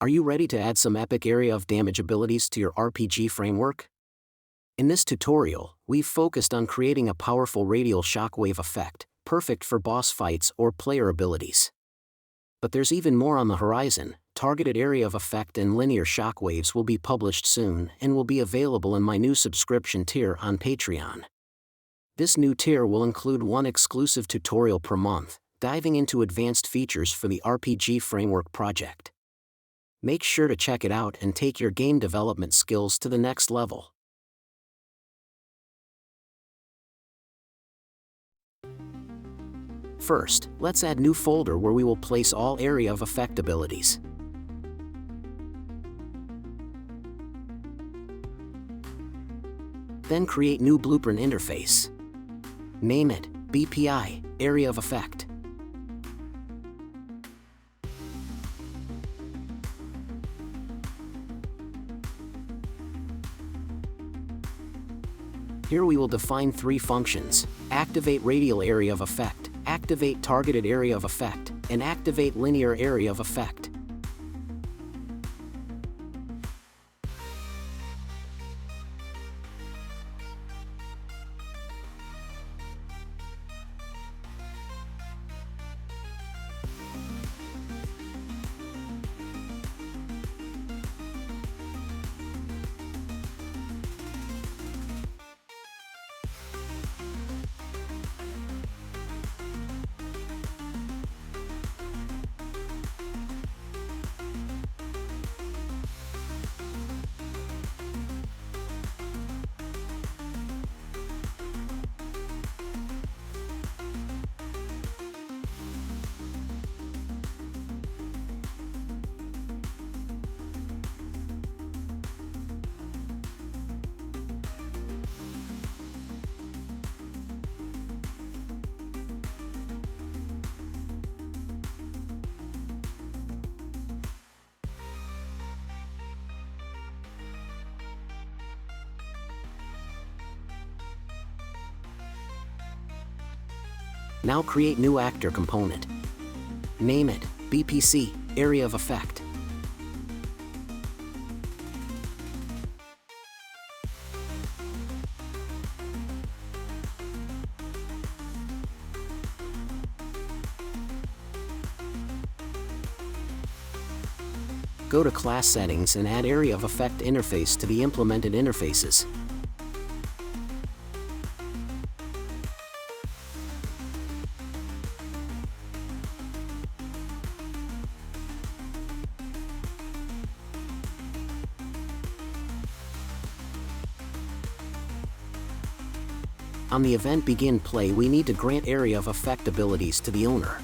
Are you ready to add some epic area of damage abilities to your RPG framework? In this tutorial, we've focused on creating a powerful radial shockwave effect, perfect for boss fights or player abilities. But there's even more on the horizon. Targeted area of effect and linear shockwaves will be published soon and will be available in my new subscription tier on Patreon. This new tier will include one exclusive tutorial per month, diving into advanced features for the RPG framework project. Make sure to check it out and take your game development skills to the next level. First, let's add new folder where we will place all area of effect abilities. Then create new blueprint interface. Name it BPI, Area of Effect. Here we will define three functions: activate radial area of effect, activate targeted area of effect, and activate linear area of effect. Now create new actor component. Name it BPC, Area of Effect. Go to Class Settings and add Area of Effect interface to the implemented interfaces. On the event Begin Play, we need to grant area of effect abilities to the owner.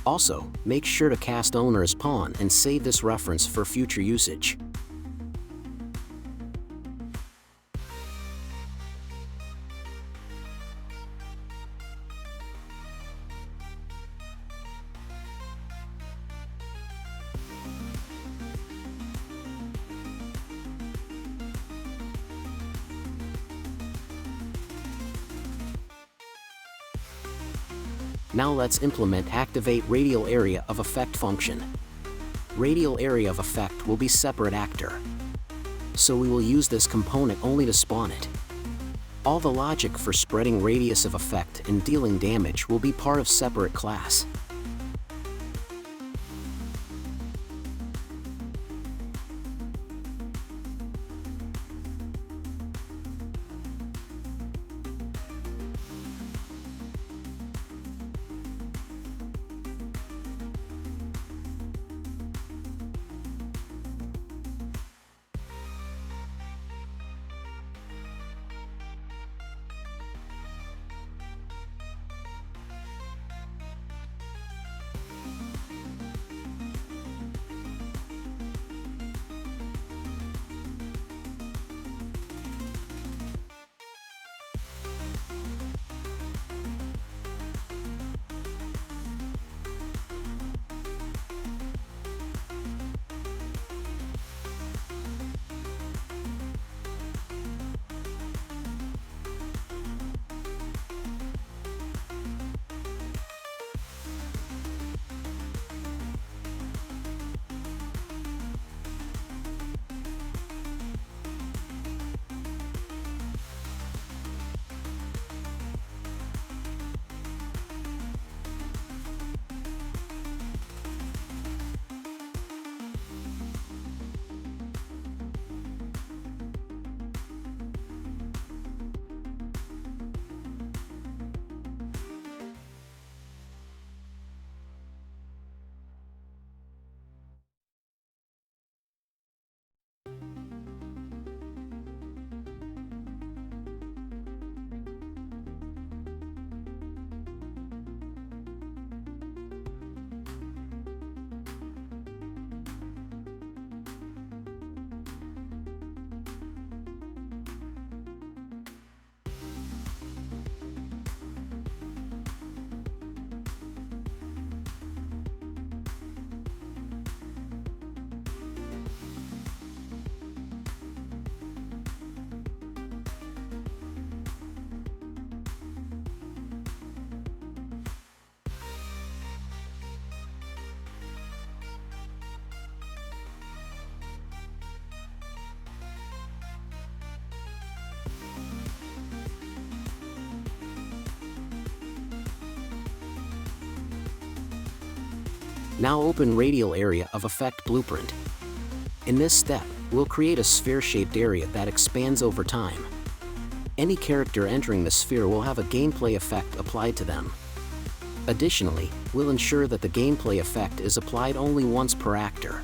Also, make sure to cast owner as pawn and save this reference for future usage. Now let's implement Activate Radial Area of Effect function. Radial Area of Effect will be separate actor, so we will use this component only to spawn it. All the logic for spreading radius of effect and dealing damage will be part of separate class. Now open Radial Area of Effect Blueprint. In this step, we'll create a sphere-shaped area that expands over time. Any character entering the sphere will have a gameplay effect applied to them. Additionally, we'll ensure that the gameplay effect is applied only once per actor.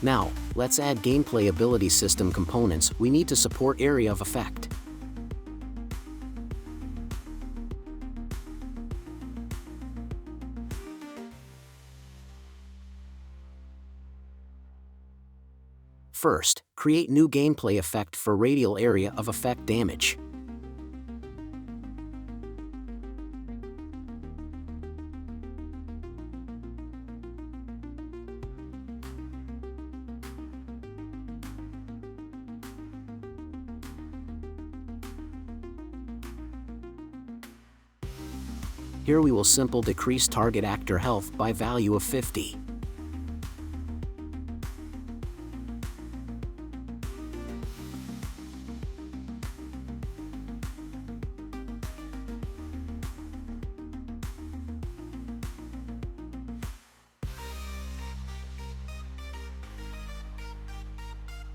Now, let's add gameplay ability system components we need to support Area of Effect. First, create new gameplay effect for Radial Area of Effect damage. Here we will simply decrease target actor health by value of 50.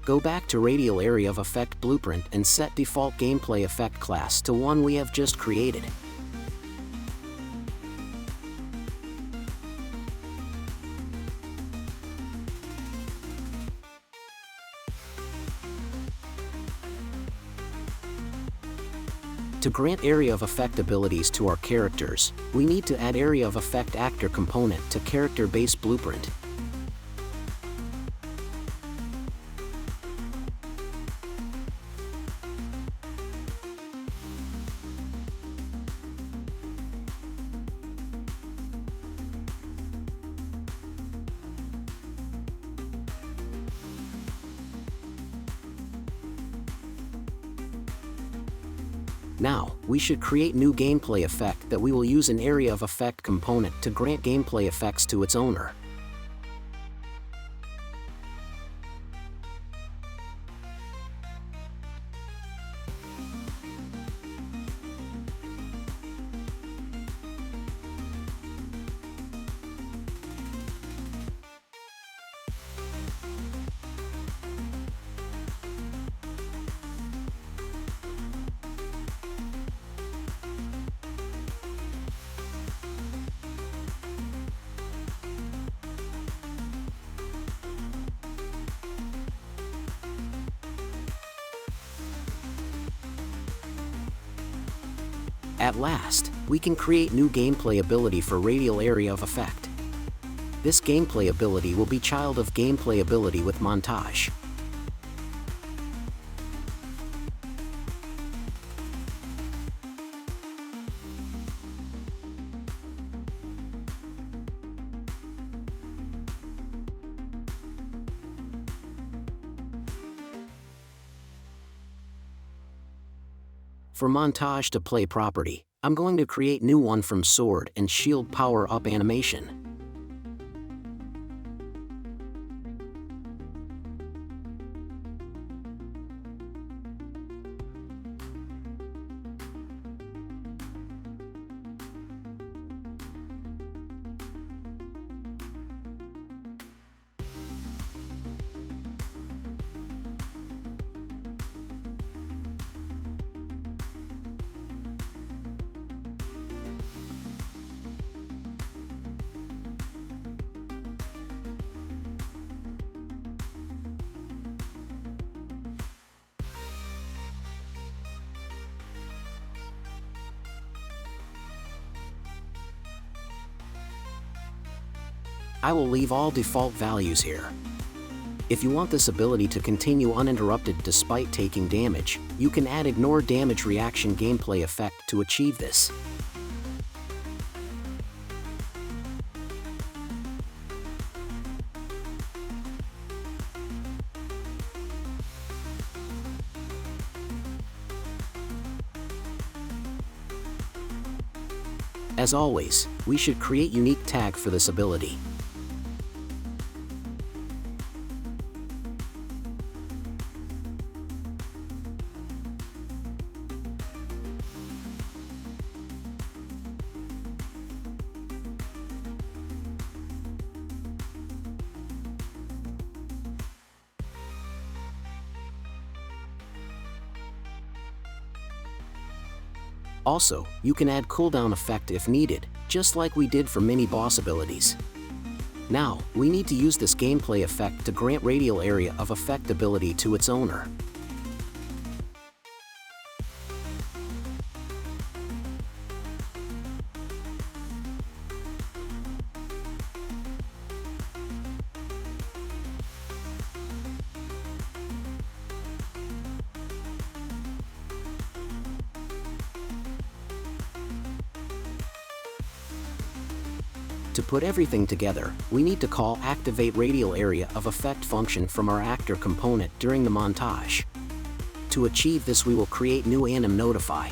Go back to Radial Area of Effect Blueprint and set default gameplay effect class to one we have just created. To grant Area of Effect abilities to our characters, we need to add Area of Effect actor component to character-based blueprint. Now, we should create new gameplay effect that we will use an Area of Effect component to grant gameplay effects to its owner. At last, we can create new gameplay ability for Radial Area of Effect. This gameplay ability will be child of gameplay ability with montage. For montage to play property, I'm going to create new one from sword and shield power up animation. I will leave all default values here. If you want this ability to continue uninterrupted despite taking damage, you can add Ignore Damage Reaction gameplay effect to achieve this. As always, we should create unique tag for this ability. Also, you can add cooldown effect if needed, just like we did for mini boss abilities. Now, we need to use this gameplay effect to grant Radial Area of Effect ability to its owner. To put everything together, we need to call Activate Radial Area of Effect function from our actor component during the montage. To achieve this, we will create new anim notify.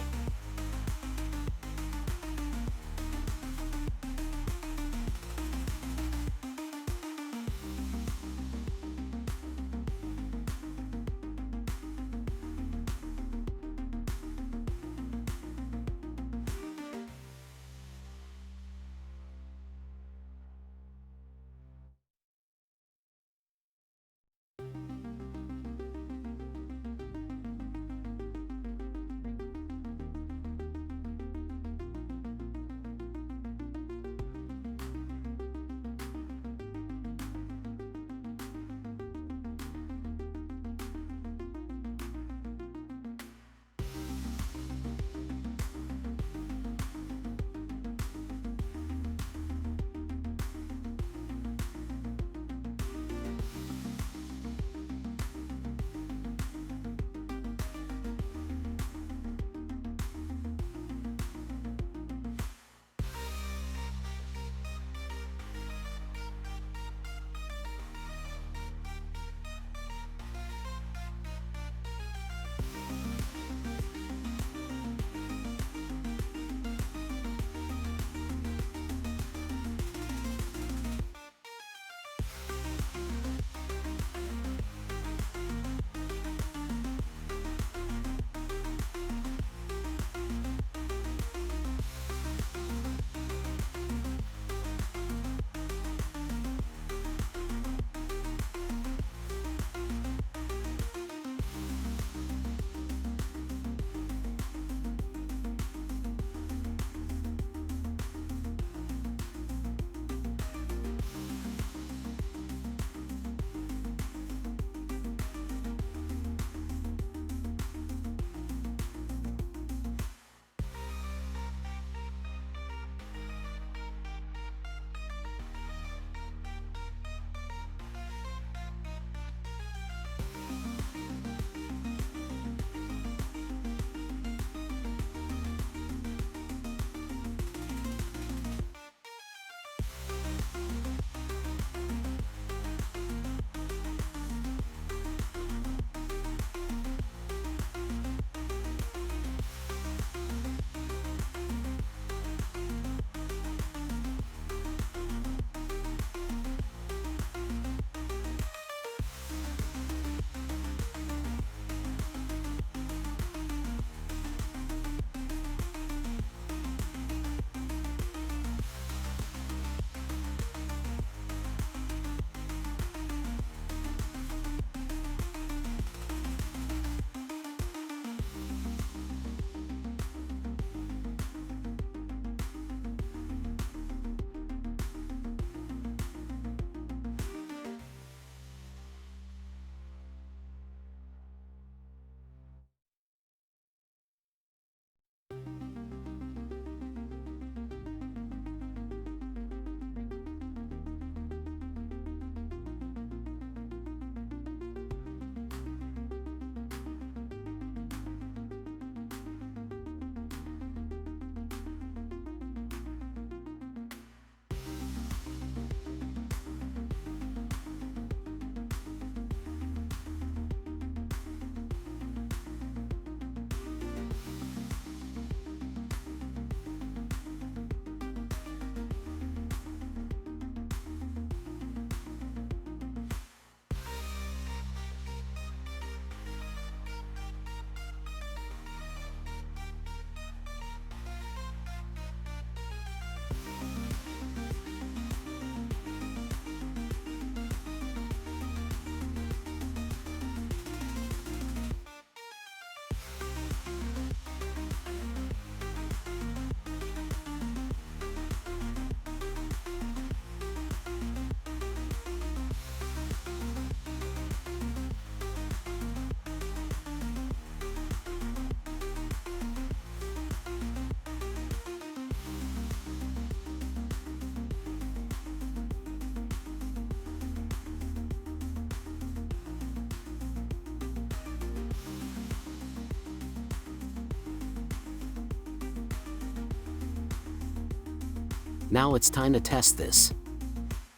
Now it's time to test this.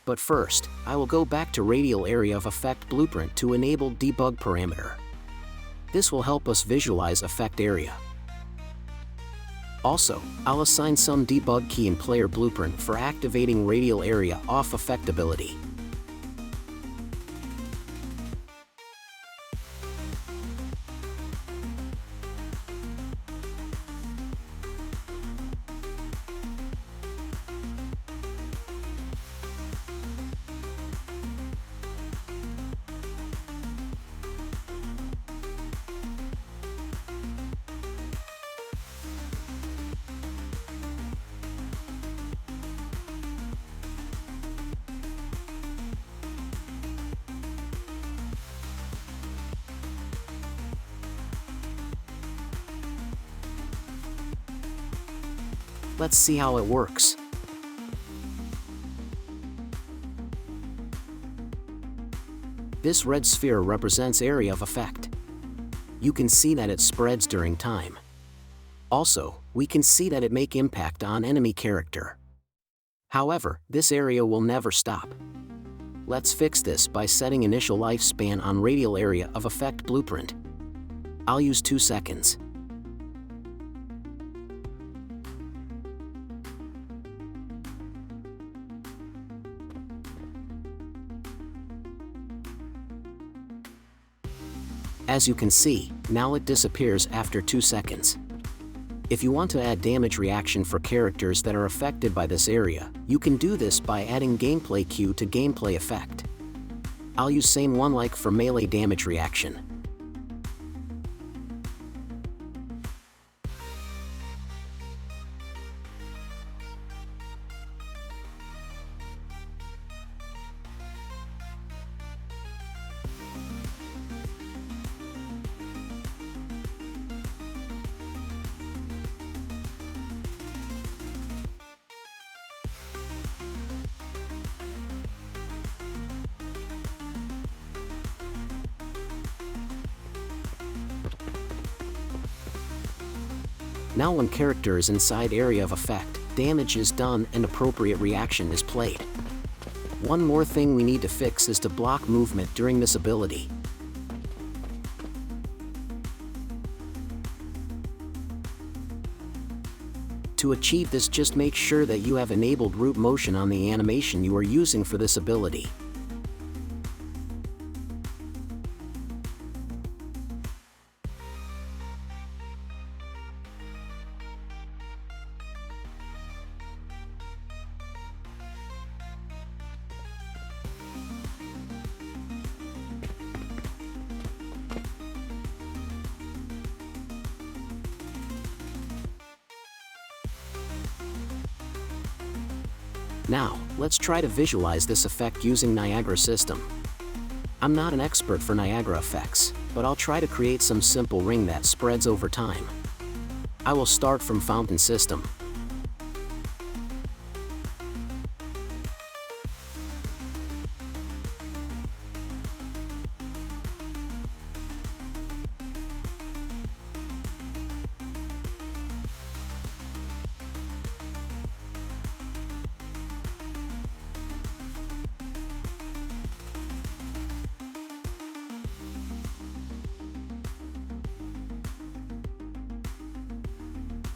But first, I will go back to Radial Area of Effect Blueprint to enable Debug parameter. This will help us visualize effect area. Also, I'll assign some debug key in Player Blueprint for activating Radial Area off effect ability. Let's see how it works. This red sphere represents area of effect. You can see that it spreads during time. Also, we can see that it make impact on enemy character. However, this area will never stop. Let's fix this by setting initial lifespan on Radial Area of Effect Blueprint. I'll use 2 seconds. As you can see, now it disappears after 2 seconds. If you want to add damage reaction for characters that are affected by this area, you can do this by adding gameplay cue to gameplay effect. I'll use same one like for melee damage reaction. Now when character is inside area of effect, damage is done and appropriate reaction is played. One more thing we need to fix is to block movement during this ability. To achieve this, just make sure that you have enabled root motion on the animation you are using for this ability. Now, let's try to visualize this effect using Niagara system. I'm not an expert for Niagara effects, but I'll try to create some simple ring that spreads over time. I will start from fountain system.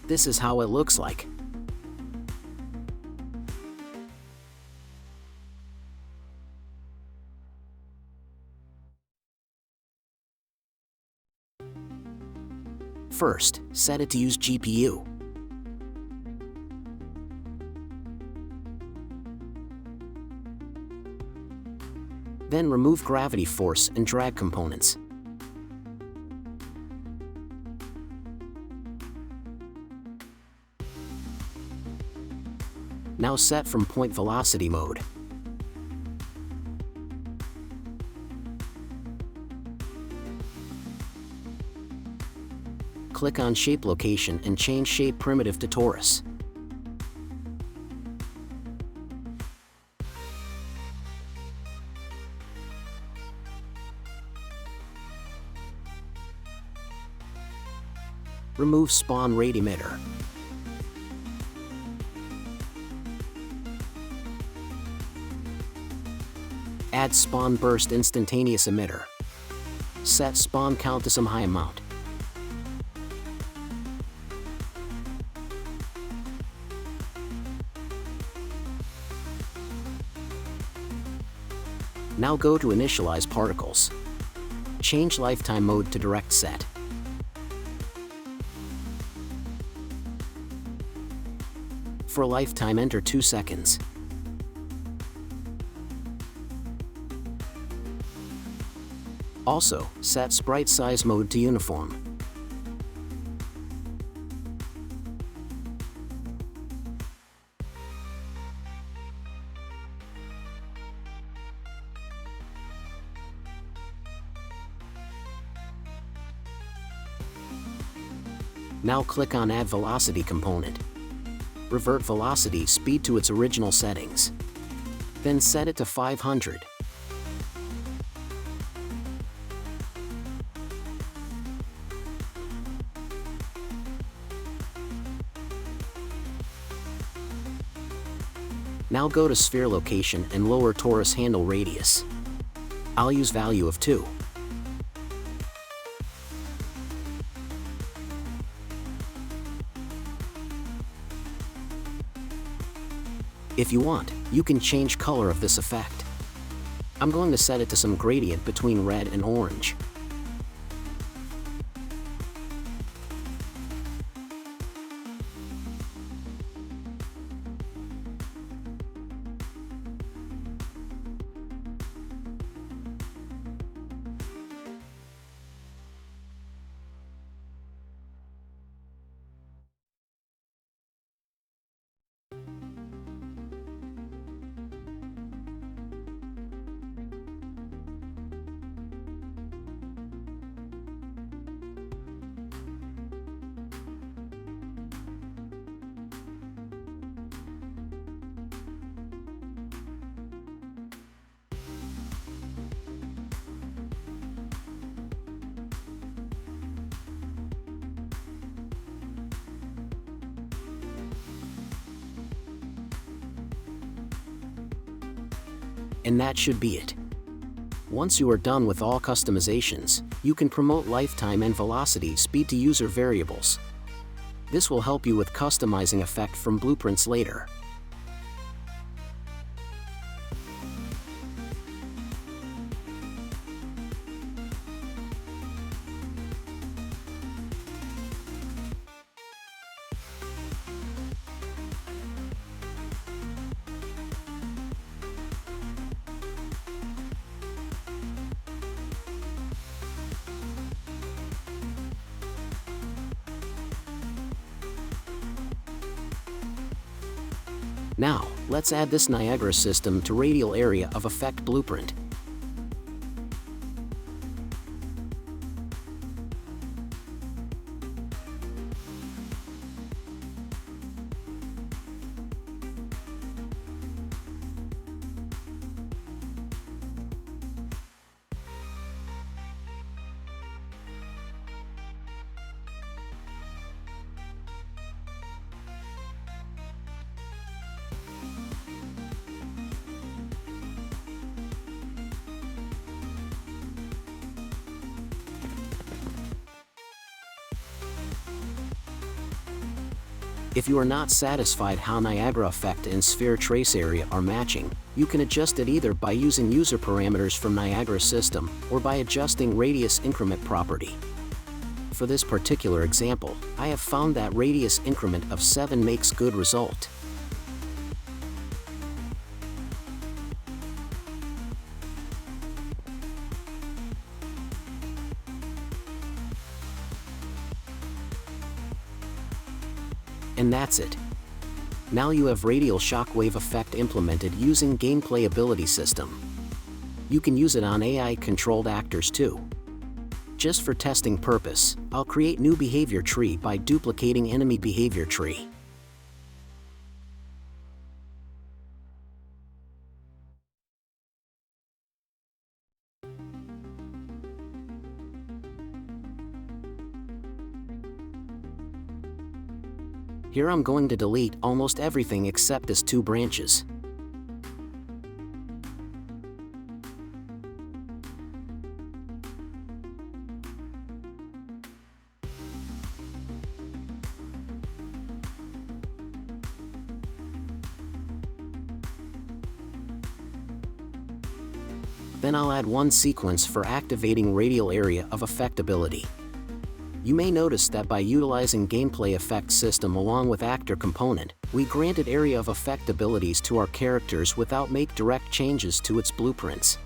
This is how it looks like. First, set it to use GPU. Then remove gravity force and drag components. Now set from point velocity mode. Click on shape location and change shape primitive to torus. Remove spawn rate emitter. Add spawn burst instantaneous emitter. Set spawn count to some high amount. Now go to initialize particles. Change lifetime mode to direct set. For lifetime, enter 2 seconds. Also, set sprite size mode to uniform. Now click on Add Velocity component. Revert velocity speed to its original settings. Then set it to 500. Now go to sphere location and lower torus handle radius. I'll use value of 2. If you want, you can change color of this effect. I'm going to set it to some gradient between red and orange. And that should be it. Once you are done with all customizations, you can promote lifetime and velocity speed to user variables. This will help you with customizing effect from blueprints later. Now, let's add this Niagara system to Radial Area of Effect blueprint. If you are not satisfied how Niagara Effect and Sphere Trace Area are matching, you can adjust it either by using user parameters from Niagara system or by adjusting Radius Increment property. For this particular example, I have found that Radius Increment of 7 makes good result. And that's it. Now you have Radial Shockwave effect implemented using Gameplay Ability System. You can use it on AI-controlled actors too. Just for testing purpose, I'll create new behavior tree by duplicating enemy behavior tree. Here I'm going to delete almost everything except these 2 branches. Then I'll add one sequence for activating Radial Area of Effect ability. You may notice that by utilizing Gameplay Effect System along with Actor component, we granted Area of Effect abilities to our characters without make direct changes to its blueprints.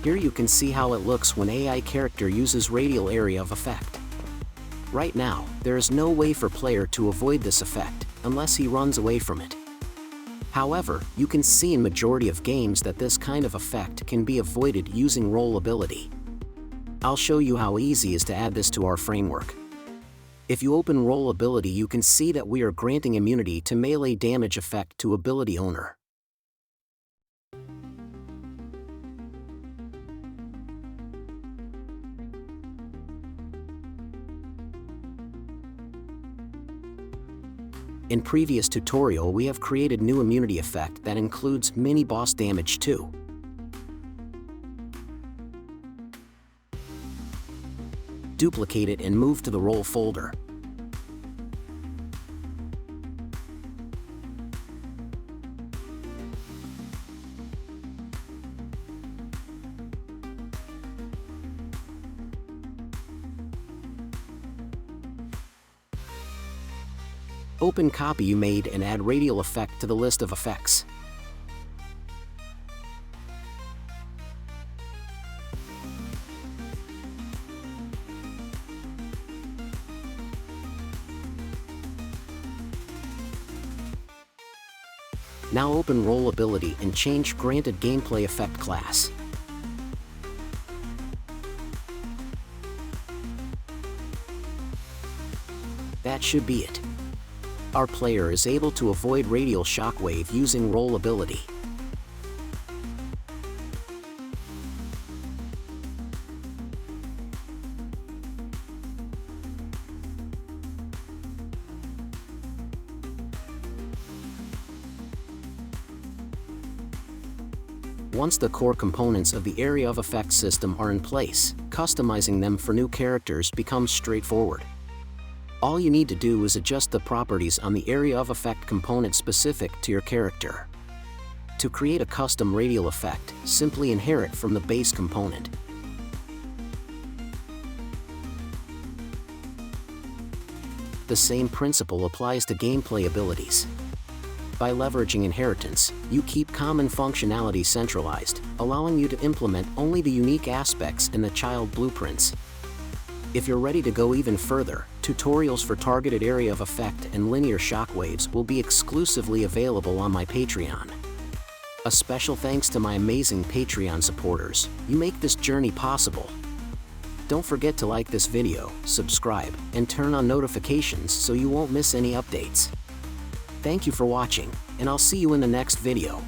Here you can see how it looks when AI character uses Radial Area of Effect. Right now, there is no way for player to avoid this effect, unless he runs away from it. However, you can see in majority of games that this kind of effect can be avoided using roll ability. I'll show you how easy it is to add this to our framework. If you open roll ability, you can see that we are granting immunity to melee damage effect to ability owner. In previous tutorial we have created new immunity effect that includes mini boss damage too. Duplicate it and move to the roll folder. Open copy you made and add Radial Effect to the list of effects. Now open Roll ability and change Granted Gameplay Effect class. That should be it. Our player is able to avoid Radial Shockwave using Roll ability. Once the core components of the Area of Effect system are in place, customizing them for new characters becomes straightforward. All you need to do is adjust the properties on the Area of Effect component specific to your character. To create a custom Radial effect, simply inherit from the base component. The same principle applies to gameplay abilities. By leveraging inheritance, you keep common functionality centralized, allowing you to implement only the unique aspects in the child blueprints. If you're ready to go even further, tutorials for targeted Area of Effect and linear shockwaves will be exclusively available on my Patreon. A special thanks to my amazing Patreon supporters. You make this journey possible. Don't forget to like this video, subscribe, and turn on notifications so you won't miss any updates. Thank you for watching, and I'll see you in the next video.